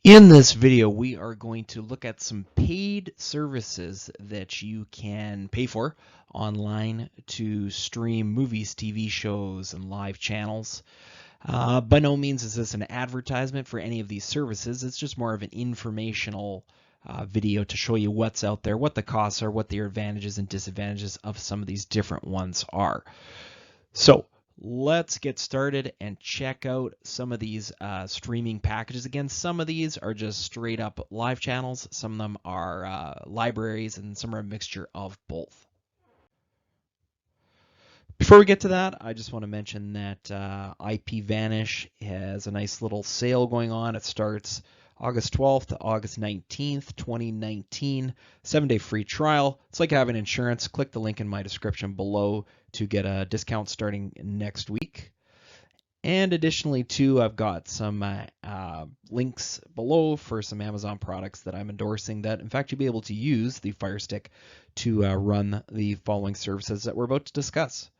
In this video, we are going to look at some paid services that you can pay for online to stream movies, TV shows, and live channels. By no means is this an advertisement for any of these services. It's just more of an informational video to show you what's out there, what the costs are, what the advantages and disadvantages of some of these different ones are. So let's get started and check out some of these streaming packages. Again, some of these are just straight up live channels. Some of them are libraries, and some are a mixture of both. Before we get to that, I just want to mention that IPVanish has a nice little sale going on. It starts August 12th to August 19th, 2019, 7-day free trial. It's like having insurance. Click the link in my description below to get a discount starting next week. And additionally, too, I've got some links below for some Amazon products that I'm endorsing that, in fact, you'll be able to use the Fire Stick to run the following services that we're about to discuss.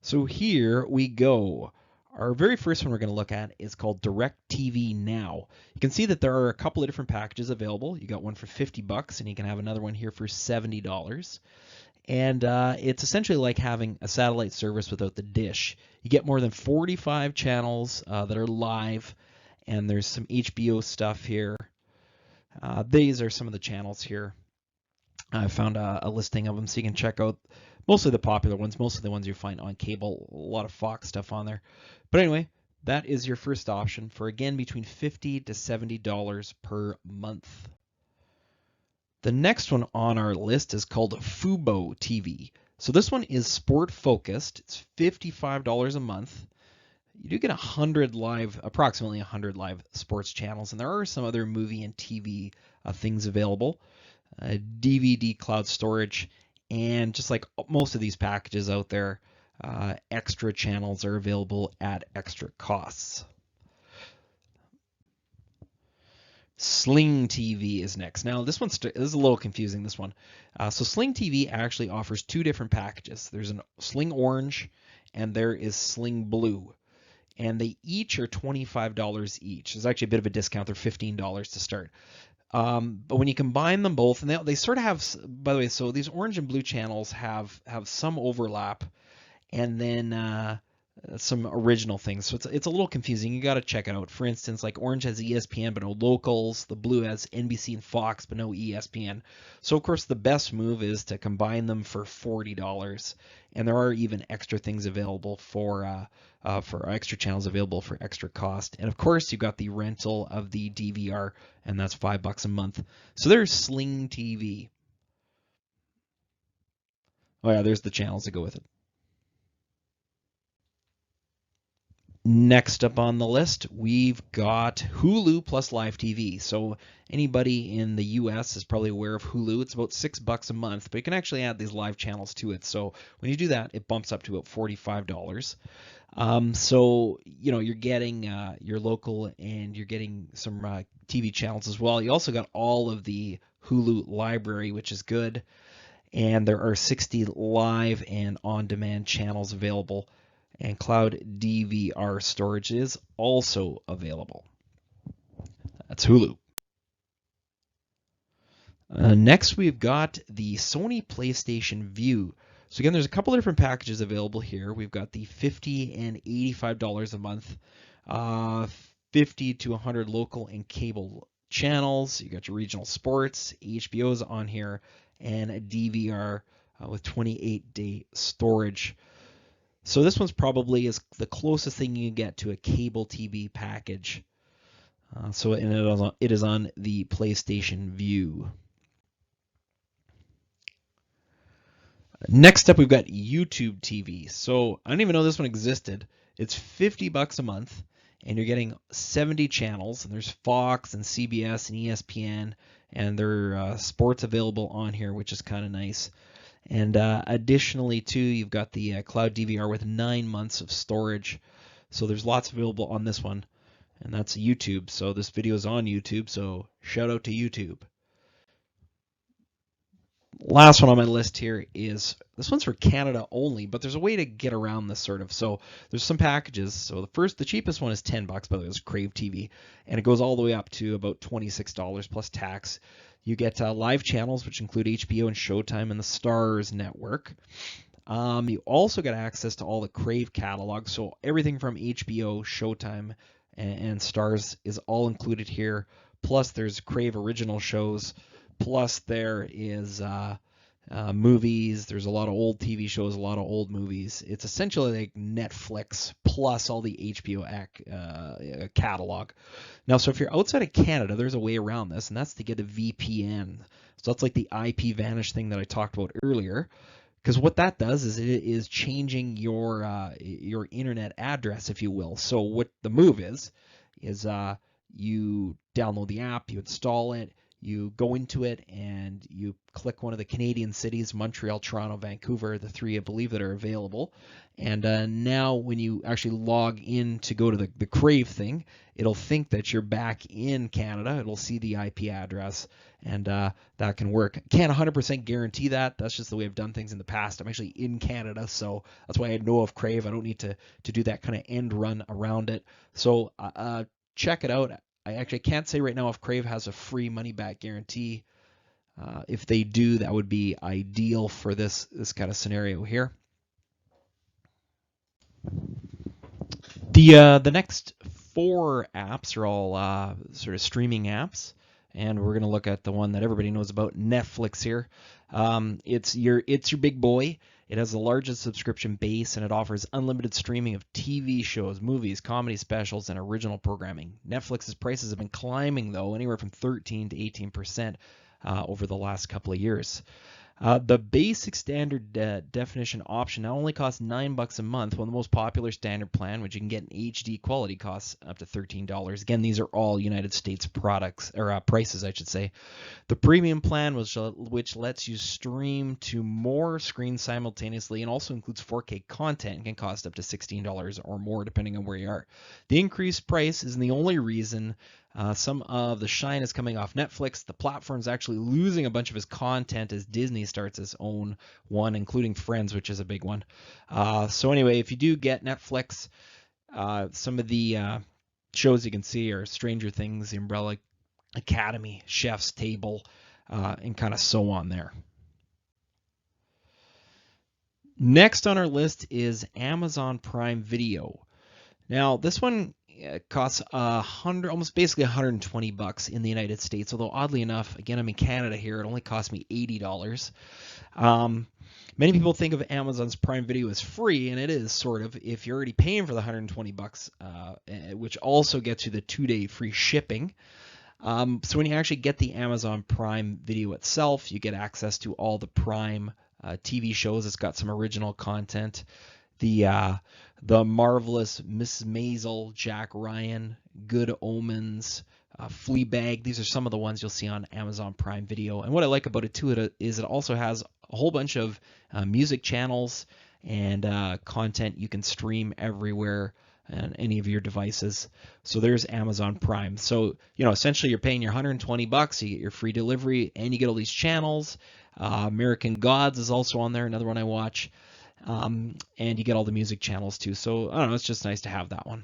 So here we go. Our very first one we're going to look at is called DirecTV Now. You can see that there are a couple of different packages available. You got one for $50 and you can have another one here for $70. And it's essentially like having a satellite service without the dish. You get more than 45 channels that are live, and there's some HBO stuff here. These are some of the channels here. I found a listing of them so you can check out mostly the popular ones, mostly the ones you find on cable, a lot of Fox stuff on there. But anyway, that is your first option for, again, between $50 to $70 per month. The next one on our list is called Fubo TV. So this one is sport focused. It's $55 a month. You do get approximately 100 live sports channels, and there are some other movie and TV things available. DVD cloud storage, and just like most of these packages out there, extra channels are available at extra costs. Sling TV is next. Now this is a little confusing, this one. So Sling TV actually offers two different packages. There's a Sling Orange and there is Sling Blue. And they each are $25 each. There's actually a bit of a discount. They're $15 to start. But when you combine them both, and they sort of have, by the way, so these orange and blue channels have some overlap, and then some original things. So it's a little confusing. You got to check it out. For instance, like orange has ESPN but no locals. The blue has NBC and Fox but no ESPN. So of course the best move is to combine them for $40, and there are even extra things available for extra channels available for extra cost. And of course you've got the rental of the DVR, and that's $5 a month. So there's Sling TV. Oh yeah, there's the channels that go with it. Next up on the list, we've got Hulu plus Live TV. So anybody in the US is probably aware of Hulu. It's about $6 a month, but you can actually add these live channels to it. So when you do that, it bumps up to about $45. So you're getting your local, and you're getting some TV channels as well. You also got all of the Hulu library, which is good, and there are 60 live and on-demand channels available. And cloud DVR storage is also available. That's Hulu. Next, we've got the Sony PlayStation Vue. So again, there's a couple of different packages available here. We've got the $50 and $85 a month, 50 to 100 local and cable channels. You got your regional sports, HBO's on here, and a DVR with 28-day storage. So this one's probably is the closest thing you can get to a cable TV package. It is on the PlayStation Vue. Next up, we've got YouTube TV. So I didn't even know this one existed. It's $50 a month, and you're getting 70 channels. And there's Fox and CBS and ESPN, and there are sports available on here, which is kind of nice. And additionally, too, you've got the cloud DVR with 9 months of storage. So there's lots available on this one, and that's YouTube. So this video is on YouTube, so shout out to YouTube. Last one on my list here is, this one's for Canada only, but there's a way to get around this sort of. So there's some packages. So the cheapest one is $10, by the way, it's Crave TV, and it goes all the way up to about $26 plus tax. You get live channels, which include HBO and Showtime and the Starz network. You also get access to all the Crave catalog, so everything from HBO, Showtime, and Starz is all included here. Plus, there's Crave original shows. Plus, there is movies. There's a lot of old TV shows, a lot of old movies. It's essentially like Netflix plus all the HBO catalog. Now, so if you're outside of Canada, there's a way around this, and that's to get a VPN. So that's like the IP vanish thing that I talked about earlier. Because what that does is it is changing your internet address, if you will. So what the move is you download the app, you install it, you go into it, and you click one of the Canadian cities, Montreal, Toronto, Vancouver, the three I believe that are available. And now when you actually log in to go to the Crave thing, it'll think that you're back in Canada. It'll see the IP address, and that can work. Can't 100% guarantee that. That's just the way I've done things in the past. I'm actually in Canada, so that's why I know of Crave. I don't need to do that kind of end run around it. So check it out. I actually can't say right now if Crave has a free money back guarantee. If they do, that would be ideal for this kind of scenario here. The next 4 apps are all sort of streaming apps, and we're going to look at the one that everybody knows about, Netflix here. It's your big boy. It has the largest subscription base, and it offers unlimited streaming of TV shows, movies, comedy specials, and original programming. Netflix's prices have been climbing, though, anywhere from 13 to 18% over the last couple of years. The basic standard definition option now only costs $9 a month, while the most popular standard plan, which you can get in HD quality, costs up to $13. Again, these are all United States products, or prices, I should say. The premium plan, which lets you stream to more screens simultaneously and also includes 4K content, can cost up to $16 or more, depending on where you are. The increased price isn't the only reason some of the shine is coming off Netflix. The platform's actually losing a bunch of its content as Disney starts its own one, including Friends, which is a big one. So anyway, if you do get Netflix, some of the shows you can see are Stranger Things, The Umbrella Academy, Chef's Table, and kind of so on there. Next on our list is Amazon Prime Video. Now, this one costs almost basically $120 in the United States. Although oddly enough, again, I'm in Canada here, it only cost me $80. Many people think of Amazon's Prime Video as free, and it is sort of if you're already paying for the $120, which also gets you the 2-day free shipping. So when you actually get the Amazon Prime Video itself, you get access to all the Prime TV shows. It's got some original content. The Marvelous, Mrs. Maisel, Jack Ryan, Good Omens, Fleabag. These are some of the ones you'll see on Amazon Prime Video. And what I like about it too is it also has a whole bunch of music channels and content you can stream everywhere on any of your devices. So there's Amazon Prime. So, essentially you're paying your $120, you get your free delivery, and you get all these channels. American Gods is also on there, another one I watch. And you get all the music channels too. So I don't know, it's just nice to have that one.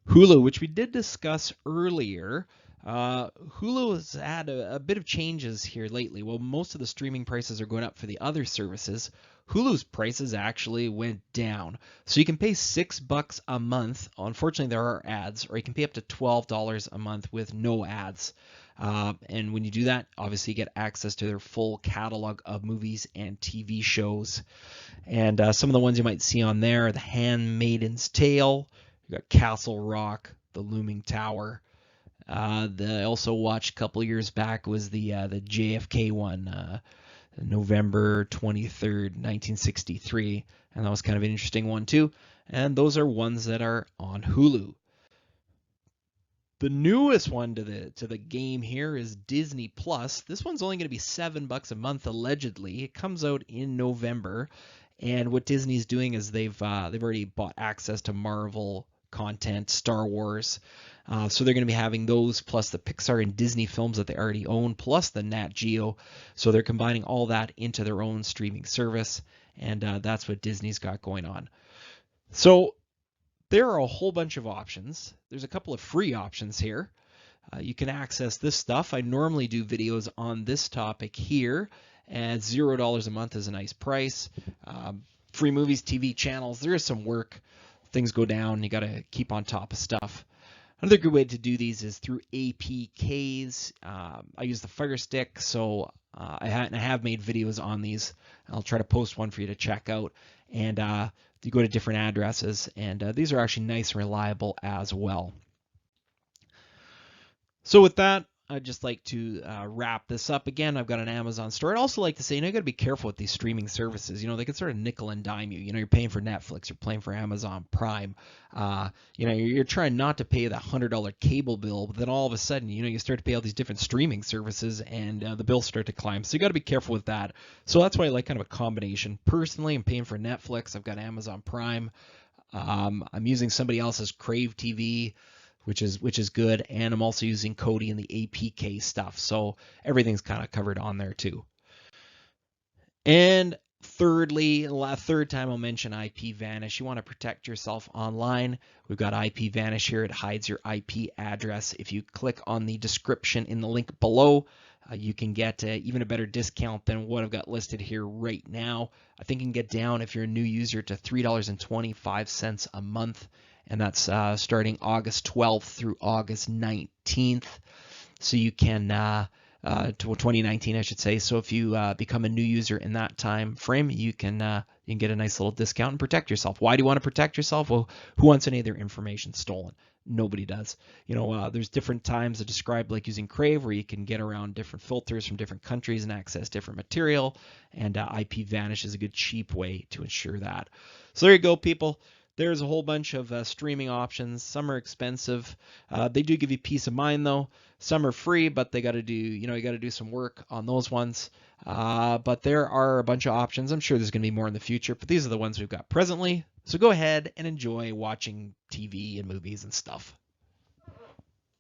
Hulu, which we did discuss earlier. Hulu has had a bit of changes here lately. Well, most of the streaming prices are going up for the other services. Hulu's prices actually went down. So you can pay $6 a month. Unfortunately, there are ads, or you can pay up to $12 a month with no ads. And when you do that, obviously you get access to their full catalog of movies and TV shows. And some of the ones you might see on there are The Handmaid's Tale, you got Castle Rock, The Looming Tower. I also watched a couple years back was the JFK one, November 23rd, 1963, and that was kind of an interesting one too. And those are ones that are on Hulu. The newest one to the game here is Disney Plus. This one's only going to be $7 a month allegedly. It comes out in November, and what Disney's doing is they've already bought access to Marvel content, Star Wars. So they're going to be having those plus the Pixar and Disney films that they already own, plus the Nat Geo. So they're combining all that into their own streaming service, and that's what Disney's got going on. So there are a whole bunch of options. There's a couple of free options here. You can access this stuff. I normally do videos on this topic here, and $0 a month is a nice price. Free movies, TV channels, there is some work. Things go down, you got to keep on top of stuff. Another good way to do these is through APKs. I use the Fire Stick, so I have made videos on these. I'll try to post one for you to check out. And you go to different addresses, and these are actually nice and reliable as well. So with that, I'd just like to wrap this up. Again, I've got an Amazon store. I'd also like to say, you got to be careful with these streaming services. They can sort of nickel and dime you. You're paying for Netflix, you're paying for Amazon Prime. You're trying not to pay the $100 cable bill, but then all of a sudden, you start to pay all these different streaming services, and the bills start to climb. So you got to be careful with that. So that's why I like kind of a combination. Personally, I'm paying for Netflix. I've got Amazon Prime. I'm using somebody else's Crave TV, which is good, and I'm also using Kodi and the APK stuff, so everything's kind of covered on there too. And thirdly, third time I'll mention IPVanish. You want to protect yourself online. We've got IPVanish here. It hides your IP address. If you click on the description in the link below, you can get even a better discount than what I've got listed here right now. I think you can get down, if you're a new user, to $3.25 a month. And that's starting August 12th through August 19th. So you can, 2019, I should say. So if you become a new user in that time frame, you can get a nice little discount and protect yourself. Why do you want to protect yourself? Well, who wants any of their information stolen? Nobody does. There's different times that describe, like using Crave, where you can get around different filters from different countries and access different material. And IPVanish is a good, cheap way to ensure that. So there you go, people. There's a whole bunch of streaming options. Some are expensive. They do give you peace of mind, though. Some are free, but they got to do, you got to do some work on those ones. But there are a bunch of options. I'm sure there's going to be more in the future, but these are the ones we've got presently. So go ahead and enjoy watching TV and movies and stuff.